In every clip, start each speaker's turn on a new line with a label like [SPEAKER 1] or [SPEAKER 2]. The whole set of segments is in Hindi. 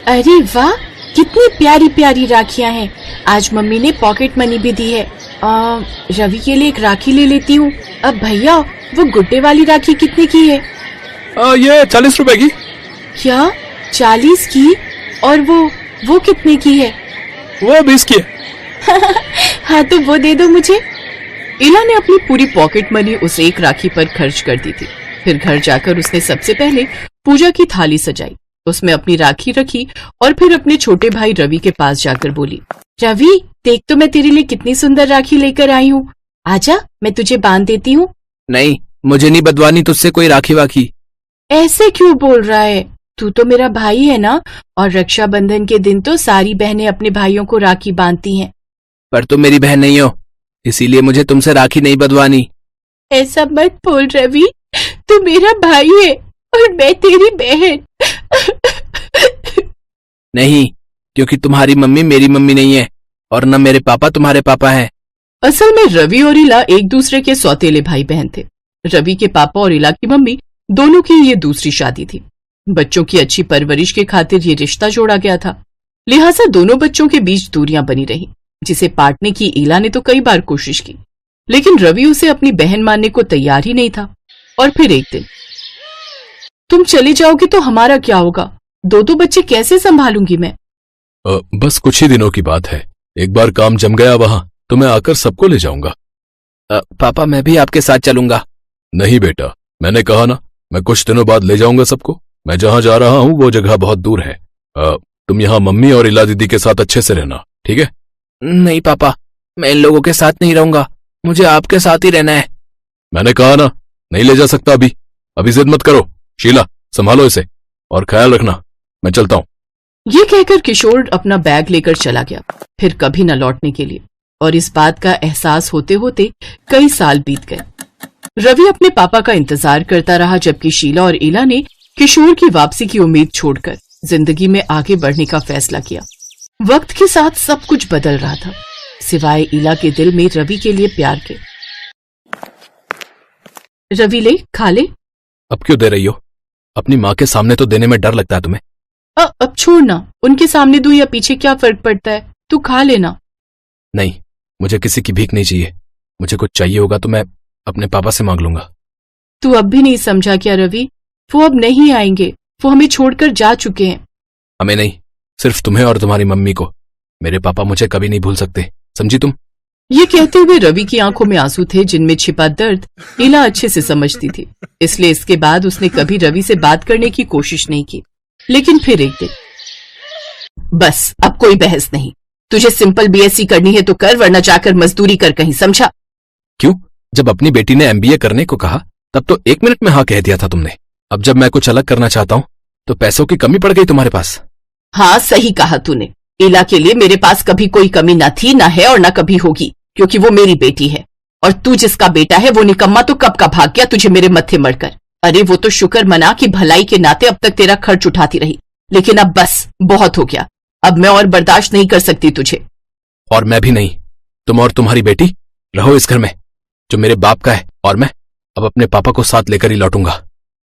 [SPEAKER 1] अरे वाह, कितनी प्यारी प्यारी राखियां हैं। आज मम्मी ने पॉकेट मनी भी दी है। रवि के लिए एक राखी ले लेती हूँ। अब भैया, वो गुड्डे वाली राखी कितने की है?
[SPEAKER 2] ये 40 रुपए की।
[SPEAKER 1] क्या 40 की? और वो कितने की है?
[SPEAKER 2] वो 20 की है।
[SPEAKER 1] हाँ तो वो दे दो मुझे। इला ने अपनी पूरी पॉकेट मनी उस एक राखी पर खर्च कर दी थी। फिर घर जाकर उसने सबसे पहले पूजा की थाली सजाई, उसमें अपनी राखी रखी और फिर अपने छोटे भाई रवि के पास जाकर बोली, रवि देख तो मैं तेरे लिए कितनी सुंदर राखी लेकर आई हूँ। आजा, मैं तुझे बांध देती हूँ।
[SPEAKER 2] नहीं, मुझे नहीं बंधवानी तुझसे कोई राखी वाखी।
[SPEAKER 1] ऐसे क्यों बोल रहा है? तू तो मेरा भाई है ना, और रक्षाबंधन के दिन तो सारी बहनें अपने भाइयों को राखी बांधती हैं।
[SPEAKER 2] पर तुम मेरी बहन नहीं हो, इसीलिए मुझे तुमसे राखी नहीं बंधवानी।
[SPEAKER 1] ऐसा मत बोल रवि, तू मेरा भाई है और मैं तेरी बहन।
[SPEAKER 2] नहीं, क्योंकि तुम्हारी मम्मी मेरी मम्मी नहीं है और न मेरे पापा तुम्हारे पापा हैं।
[SPEAKER 1] असल में रवि और इला एक दूसरे के सौतेले भाई बहन थे। रवि के पापा और इला की मम्मी दोनों की ये दूसरी शादी थी। बच्चों की अच्छी परवरिश के खातिर ये रिश्ता जोड़ा गया था, लिहाजा दोनों बच्चों के बीच दूरियां बनी रही, जिसे पाटने की इला ने तो कई बार कोशिश की, लेकिन रवि उसे अपनी बहन मानने को तैयार ही नहीं था। और फिर एक दिन, तुम चले जाओगे तो हमारा क्या होगा? दो बच्चे कैसे संभालूंगी मैं?
[SPEAKER 3] बस कुछ ही दिनों की बात है, एक बार काम जम गया वहां तो मैं आकर सबको ले जाऊंगा।
[SPEAKER 2] पापा, मैं भी आपके साथ चलूंगा।
[SPEAKER 3] नहीं बेटा, मैंने कहा ना, मैं कुछ दिनों बाद ले जाऊंगा सबको। मैं जहां जा रहा हूं वो जगह बहुत दूर है। तुम यहाँ मम्मी और इला दीदी के साथ अच्छे से रहना, ठीक है?
[SPEAKER 2] नहीं पापा, मैं इन लोगों के साथ नहीं रहूंगा, मुझे आपके साथ ही रहना है।
[SPEAKER 3] मैंने कहा ना, नहीं ले जा सकता अभी जिद मत करो। शीला, संभालो इसे और ख्याल रखना, मैं चलता हूँ।
[SPEAKER 1] ये कहकर किशोर अपना बैग लेकर चला गया, फिर कभी न लौटने के लिए। और इस बात का एहसास होते होते कई साल बीत गए। रवि अपने पापा का इंतजार करता रहा, जबकि शीला और इला ने किशोर की वापसी की उम्मीद छोड़कर जिंदगी में आगे बढ़ने का फैसला किया। वक्त के साथ सब कुछ बदल रहा था, सिवाय इला के दिल में रवि के लिए प्यार के। रवि, ले खा ले।
[SPEAKER 3] अब क्यों दे रही हो? अपनी माँ के सामने तो देने में डर लगता है तुम्हें।
[SPEAKER 1] अब छोड़ ना, उनके सामने दूं या पीछे क्या फर्क पड़ता है, तू खा लेना।
[SPEAKER 3] नहीं, मुझे किसी की भीख नहीं चाहिए। मुझे कुछ चाहिए होगा तो मैं अपने पापा से मांग लूंगा।
[SPEAKER 1] तू अब भी नहीं समझा क्या रवि? वो अब नहीं आएंगे, वो हमें छोड़कर जा चुके हैं।
[SPEAKER 3] हमें नहीं, सिर्फ तुम्हें और तुम्हारी मम्मी को। मेरे पापा मुझे कभी नहीं भूल सकते, समझी तुम?
[SPEAKER 1] ये कहते हुए रवि की आंखों में आंसू थे, जिनमें छिपा दर्द इला अच्छे से समझती थी। इसलिए इसके बाद उसने कभी रवि से बात करने की कोशिश नहीं की। लेकिन फिर एक दिन, बस अब कोई बहस नहीं, तुझे सिंपल बीएससी करनी है तो कर, वरना जाकर मजदूरी कर कहीं, समझा?
[SPEAKER 3] क्यों? जब अपनी बेटी ने एमबीए करने को कहा तब तो 1 मिनट में हाँ कह दिया था तुमने। अब जब मैं कुछ अलग करना चाहता हूँ तो पैसों की कमी पड़ गई तुम्हारे पास।
[SPEAKER 1] हाँ, सही कहा तूने। इला के लिए मेरे पास कभी कोई कमी न थी, न है और न कभी होगी, क्योंकि वो मेरी बेटी है। और तू जिसका बेटा है वो निकम्मा तो कब का भाग गया तुझे मेरे मत्थे मरकर। अरे वो तो शुक्र मना कि भलाई के नाते अब तक तेरा खर्च उठाती रही, लेकिन अब बस बहुत हो गया। अब मैं और बर्दाश्त नहीं कर सकती तुझे।
[SPEAKER 3] और मैं भी नहीं। तुम और तुम्हारी बेटी रहो इस घर में जो मेरे बाप का है, और मैं अब अपने पापा को साथ लेकर ही लौटूंगा।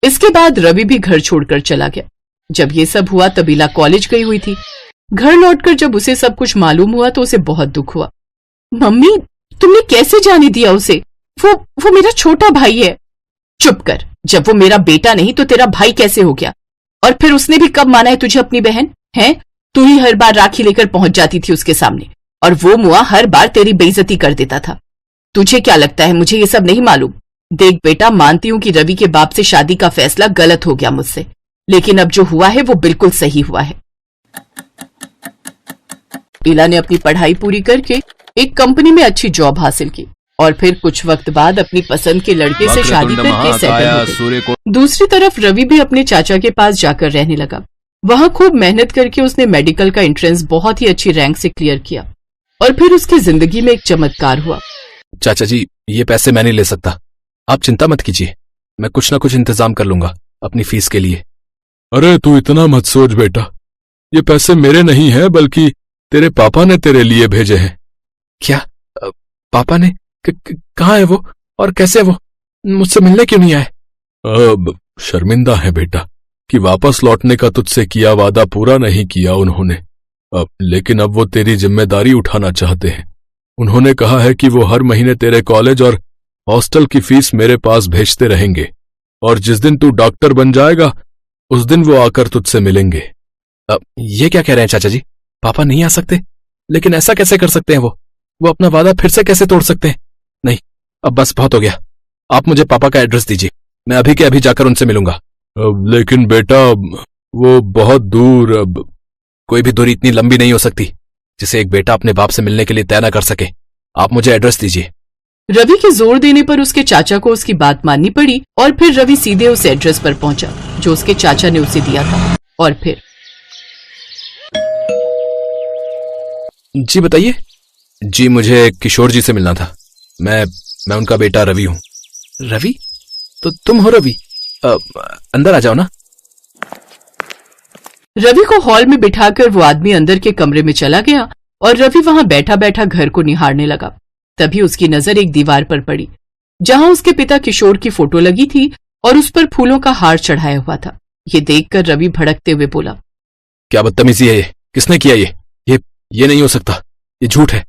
[SPEAKER 1] इसके बाद रवि भी घर छोड़कर चला गया। जब ये सब हुआ तब इला कॉलेज गई हुई थी। घर लौटकर जब उसे सब कुछ मालूम हुआ तो उसे बहुत दुख हुआ। मम्मी, तुमने कैसे जाने दिया उसे? वो मेरा छोटा भाई है। चुप कर, जब वो मेरा बेटा नहीं तो तेरा भाई कैसे हो गया? और फिर उसने भी कब माना है तुझे अपनी बहन है? तू ही हर बार राखी लेकर पहुंच जाती थी उसके सामने, और वो मुआ हर बार तेरी बेइज्जती कर देता था। तुझे क्या लगता है मुझे ये सब नहीं मालूम? देख बेटा, मानती हूं कि रवि के बाप से शादी का फैसला गलत हो गया मुझसे, लेकिन अब जो हुआ है वो बिल्कुल सही हुआ है। इला ने अपनी पढ़ाई पूरी करके एक कंपनी में अच्छी जॉब हासिल की और फिर कुछ वक्त बाद अपनी पसंद के लड़के से शादी करके सेटल हो गई। दूसरी तरफ रवि भी अपने चाचा के पास जाकर रहने लगा। वहां खूब मेहनत करके उसने मेडिकल का एंट्रेंस बहुत ही अच्छी रैंक से क्लियर किया और फिर उसकी जिंदगी में एक चमत्कार हुआ।
[SPEAKER 3] चाचा जी, ये पैसे मैं नहीं ले सकता, आप चिंता मत कीजिए, मैं कुछ ना कुछ इंतजाम कर लूंगा अपनी फीस के लिए।
[SPEAKER 4] अरे तू इतना मत सोच बेटा, ये पैसे मेरे नहीं है बल्कि तेरे पापा ने तेरे लिए भेजे हैं।
[SPEAKER 3] क्या? पापा ने? कहाँ है वो और कैसे वो मुझसे मिलने क्यों नहीं आए?
[SPEAKER 4] अब शर्मिंदा है बेटा कि वापस लौटने का तुझसे किया वादा पूरा नहीं किया उन्होंने। लेकिन अब वो तेरी जिम्मेदारी उठाना चाहते हैं। उन्होंने कहा है कि वो हर महीने तेरे कॉलेज और हॉस्टल की फीस मेरे पास भेजते रहेंगे, और जिस दिन तू डॉक्टर बन जाएगा उस दिन वो आकर तुझसे मिलेंगे।
[SPEAKER 2] ये क्या कह रहे हैं चाचा जी? पापा नहीं आ सकते? लेकिन ऐसा कैसे कर सकते हैं? वो अपना वादा फिर से कैसे तोड़ सकते हैं? नहीं, अब बस बहुत हो गया। आप मुझे पापा का एड्रेस दीजिए, मैं अभी के अभी जाकर उनसे मिलूंगा।
[SPEAKER 4] लेकिन बेटा वो बहुत दूर।
[SPEAKER 2] कोई भी दूरी इतनी लंबी नहीं हो सकती जिसे एक बेटा अपने बाप से मिलने के लिए तय न कर सके। आप मुझे एड्रेस दीजिए।
[SPEAKER 1] रवि के जोर देने पर उसके चाचा को उसकी बात माननी पड़ी और फिर रवि सीधे उस एड्रेस पर पहुंचा जो उसके चाचा ने उसे दिया था। और फिर
[SPEAKER 2] जी बताइए। जी मुझे किशोर जी से मिलना था। मैं उनका बेटा रवि हूं। रवि? तो तुम हो रवि? अंदर आ जाओ ना।
[SPEAKER 1] रवि को हॉल में बिठाकर वो आदमी अंदर के कमरे में चला गया और रवि वहां बैठा बैठा घर को निहारने लगा। तभी उसकी नजर एक दीवार पर पड़ी जहां उसके पिता किशोर की फोटो लगी थी और उस पर फूलों का हार चढ़ाया हुआ था। ये देखकर रवि भड़कते हुए बोला,
[SPEAKER 2] क्या बदतमीजी है ये? किसने किया ये नहीं हो सकता, ये झूठ है।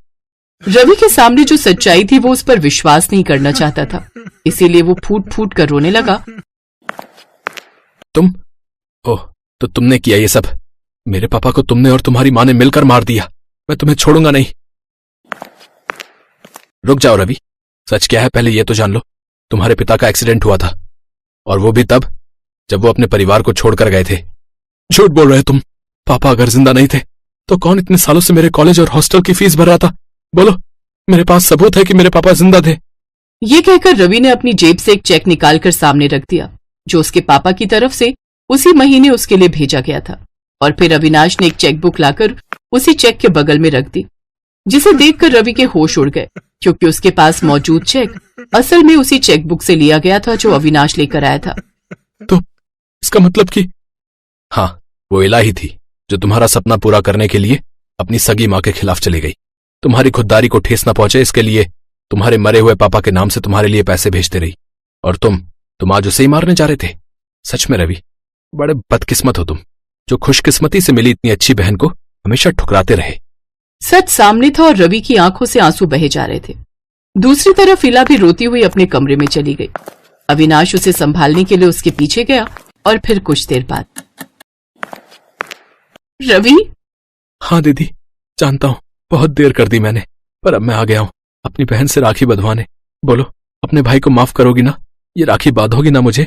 [SPEAKER 1] रवि के सामने जो सच्चाई थी वो उस पर विश्वास नहीं करना चाहता था, इसीलिए वो फूट फूट कर रोने लगा।
[SPEAKER 2] तुम? ओह, तो तुमने किया ये सब? मेरे पापा को तुमने और तुम्हारी माँ ने मिलकर मार दिया। मैं तुम्हें छोड़ूंगा नहीं। रुक जाओ रवि, सच क्या है पहले ये तो जान लो। तुम्हारे पिता का एक्सीडेंट हुआ था, और वो भी तब जब वो अपने परिवार को छोड़कर गए थे। झूठ बोल रहे तुम। पापा अगर जिंदा नहीं थे तो कौन इतने सालों से मेरे कॉलेज और हॉस्टल की फीस भर रहा था? बोलो, मेरे पास सबूत है कि मेरे पापा जिंदा थे।
[SPEAKER 1] ये कहकर रवि ने अपनी जेब से एक चेक निकालकर सामने रख दिया जो उसके पापा की तरफ से उसी महीने उसके लिए भेजा गया था। और फिर अविनाश ने एक चेकबुक लाकर उसी चेक के बगल में रख दी, जिसे देखकर रवि के होश उड़ गए क्योंकि उसके पास मौजूद चेक असल में उसी चेकबुक से लिया गया था जो अविनाश लेकर आया था।
[SPEAKER 2] तो इसका मतलब कि? हाँ, वो इलाही थी जो तुम्हारा सपना पूरा करने के लिए अपनी सगी माँ के खिलाफ चली गई। तुम्हारी खुददारी को ठेस न पहुंचे इसके लिए तुम्हारे मरे हुए पापा के नाम से तुम्हारे लिए पैसे भेजते रही, और तुम आज उसे ही मारने जा रहे थे। सच में रवि, बड़े बदकिस्मत हो तुम, जो खुशकिस्मती से मिली इतनी अच्छी बहन को हमेशा ठुकराते रहे।
[SPEAKER 1] सच सामने था और रवि की आंखों से आंसू बहे जा रहे थे। दूसरी तरफ इला भी रोती हुई अपने कमरे में चली गई। अविनाश उसे संभालने के लिए उसके पीछे गया और फिर कुछ देर बाद, रवि?
[SPEAKER 2] हाँ दीदी, जानता हूं बहुत देर कर दी मैंने, पर अब मैं आ गया हूं अपनी बहन से राखी बंधवाने। बोलो, अपने भाई को माफ करोगी ना? ये राखी बांधोगी ना मुझे?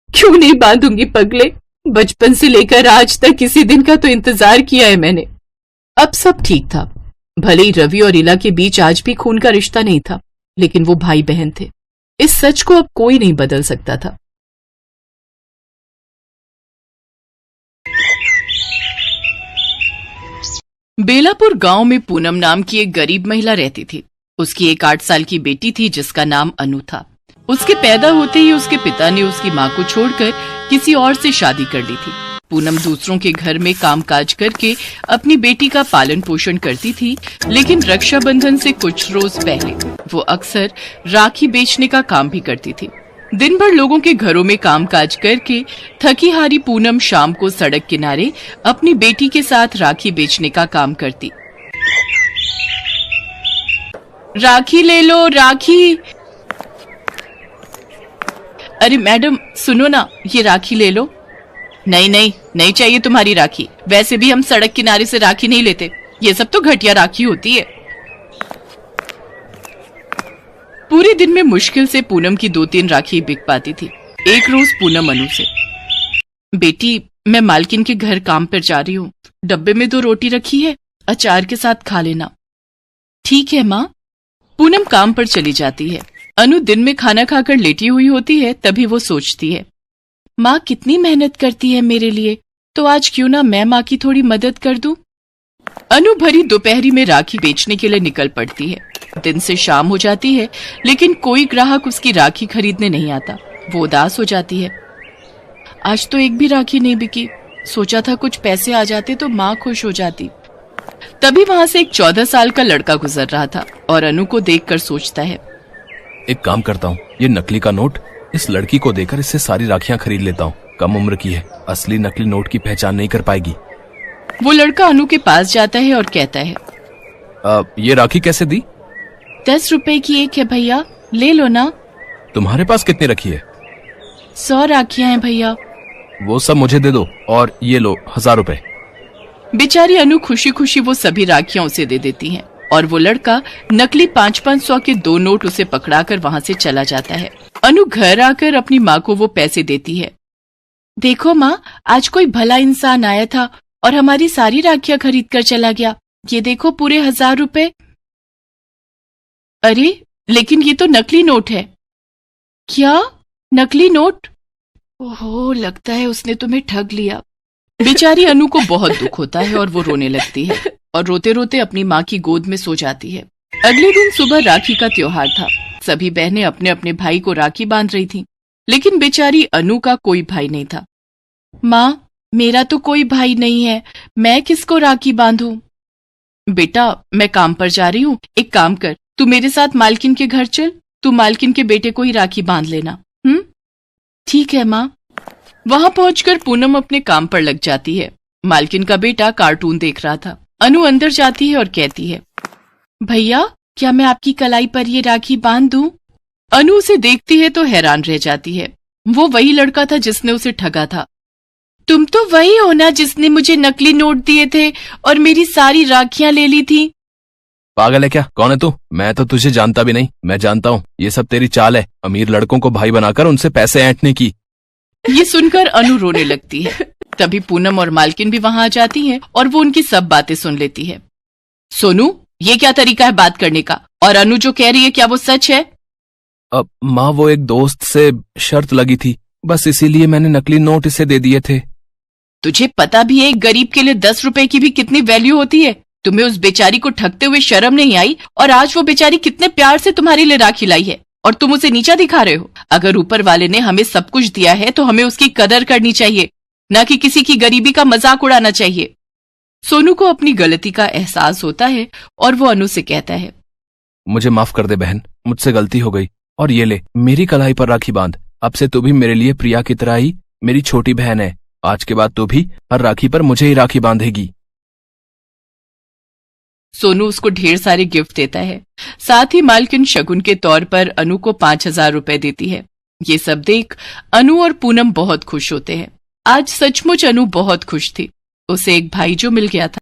[SPEAKER 1] क्यों नहीं बांधूंगी पगले, बचपन से लेकर आज तक किसी दिन का तो इंतजार किया है मैंने। अब सब ठीक था। भले ही रवि और इला के बीच आज भी खून का रिश्ता नहीं था, लेकिन वो भाई बहन थे। इस सच को अब कोई नहीं बदल सकता था। बेलापुर गांव में पूनम नाम की एक गरीब महिला रहती थी। उसकी एक 8 साल की बेटी थी जिसका नाम अनु था। उसके पैदा होते ही उसके पिता ने उसकी माँ को छोड़कर किसी और से शादी कर ली थी। पूनम दूसरों के घर में कामकाज करके अपनी बेटी का पालन पोषण करती थी, लेकिन रक्षाबंधन से कुछ रोज पहले वो अक्सर राखी बेचने का काम भी करती थी। दिन भर लोगों के घरों में कामकाज करके थकी हारी पूनम शाम को सड़क किनारे अपनी बेटी के साथ राखी बेचने का काम करती। राखी ले लो, राखी। अरे मैडम सुनो ना, ये राखी ले लो। नहीं नहीं, नहीं चाहिए तुम्हारी राखी। वैसे भी हम सड़क किनारे से राखी नहीं लेते, ये सब तो घटिया राखी होती है। पूरे दिन में मुश्किल से पूनम की 2-3 राखी बिक पाती थी। एक रोज पूनम अनु से, बेटी मैं मालकिन के घर काम पर जा रही हूँ, डब्बे में 2 रोटी रखी है, अचार के साथ खा लेना। ठीक है माँ। पूनम काम पर चली जाती है। अनु दिन में खाना खाकर लेटी हुई होती है। तभी वो सोचती है, माँ कितनी मेहनत करती है मेरे लिए, तो आज क्यों ना मैं माँ की थोड़ी मदद कर दूं। अनु भरी दोपहरी में राखी बेचने के लिए निकल पड़ती है। दिन से शाम हो जाती है, लेकिन कोई ग्राहक उसकी राखी खरीदने नहीं आता। वो उदास हो जाती है। आज तो एक भी राखी नहीं बिकी। सोचा था कुछ पैसे आ जाते तो माँ खुश हो जाती। तभी वहां से एक 14 साल का लड़का गुजर रहा था और अनु को देखकर सोचता है,
[SPEAKER 2] एक काम करता हूँ, ये नकली का नोट इस लड़की को देकर इससे सारी राखियां खरीद लेता हूँ। कम उम्र की है, असली नकली नोट की पहचान नहीं कर पाएगी।
[SPEAKER 1] वो लड़का अनु के पास जाता है और कहता है,
[SPEAKER 2] ये राखी कैसे दी?
[SPEAKER 1] 10 रुपए की एक है भैया, ले लो ना।
[SPEAKER 2] तुम्हारे पास कितनी रखी है?
[SPEAKER 1] 100 राखियां हैं भैया।
[SPEAKER 2] वो सब मुझे दे दो और ये लो 1000 रुपए।
[SPEAKER 1] बेचारी अनु खुशी खुशी वो सभी राखियां उसे दे देती हैं और वो लड़का नकली 500-500 के 2 नोट उसे पकड़ाकर वहां से चला जाता है। अनु घर आकर अपनी माँ को वो पैसे देती है। देखो माँ, आज कोई भला इंसान आया था और हमारी सारी राखियां खरीद कर चला गया। ये देखो पूरे 1000 रुपए। अरे लेकिन ये तो नकली नोट है। क्या? नकली नोट? ओहो, लगता है उसने तुम्हें ठग लिया। बेचारी अनु को बहुत दुख होता है और वो रोने लगती है और रोते रोते अपनी माँ की गोद में सो जाती है। अगले दिन सुबह राखी का त्योहार था। सभी बहनें अपने अपने भाई को राखी बांध रही थीं, लेकिन बेचारी अनु का कोई भाई नहीं था। माँ, मेरा तो कोई भाई नहीं है, मैं किसको राखी बांधूं? बेटा, मैं काम पर जा रही हूँ, एक काम कर, तू मेरे साथ मालकिन के घर चल, तू मालकिन के बेटे को ही राखी बांध लेना। ठीक है माँ। वहां पहुंचकर पूनम अपने काम पर लग जाती है। मालकिन का बेटा कार्टून देख रहा था। अनु अंदर जाती है और कहती है, भैया, क्या मैं आपकी कलाई पर ये राखी बांध दूं? अनु उसे देखती है तो हैरान रह जाती है। वो वही लड़का था जिसने उसे ठगा था। तुम तो वही हो ना जिसने मुझे नकली नोट दिए थे और मेरी सारी राखियां ले ली थी।
[SPEAKER 2] पागल है क्या? कौन है तू? मैं तो तुझे जानता भी नहीं। मैं जानता हूँ, ये सब तेरी चाल है, अमीर लड़कों को भाई बनाकर उनसे पैसे ऐंठने की।
[SPEAKER 1] ये सुनकर अनु रोने लगती है। तभी पूनम और मालकिन भी वहां आ जाती हैं और वो उनकी सब बातें सुन लेती है। सोनू, ये क्या तरीका है बात करने का? और अनु जो कह रही है, क्या वो सच है?
[SPEAKER 2] अब माँ, वो एक दोस्त से शर्त लगी थी, बस इसीलिए मैंने नकली नोट इसे दे दिए थे।
[SPEAKER 1] तुझे पता भी है एक गरीब के लिए 10 रुपए की भी कितनी वैल्यू होती है? तुम्हें उस बेचारी को ठगते हुए शर्म नहीं आई? और आज वो बेचारी कितने प्यार से तुम्हारे लिए राखी लाई है और तुम उसे नीचा दिखा रहे हो। अगर ऊपर वाले ने हमें सब कुछ दिया है तो हमें उसकी कदर करनी चाहिए, न कि किसी की गरीबी का मजाक उड़ाना चाहिए। सोनू को अपनी गलती का एहसास होता है और वो अनु से कहता है,
[SPEAKER 2] मुझे माफ कर दे बहन, मुझसे गलती हो गई। और ये ले, मेरी कलाई पर राखी बांध। अब से तू भी मेरे लिए प्रिया की तरह ही मेरी छोटी बहन है। आज के बाद तू भी हर राखी पर मुझे ही राखी बांधेगी।
[SPEAKER 1] सोनू उसको ढेर सारे गिफ्ट देता है। साथ ही मालकिन शगुन के तौर पर अनु को 5000 रुपए देती है। ये सब देख अनु और पूनम बहुत खुश होते हैं। आज सचमुच अनु बहुत खुश थी। उसे एक भाई जो मिल गया था।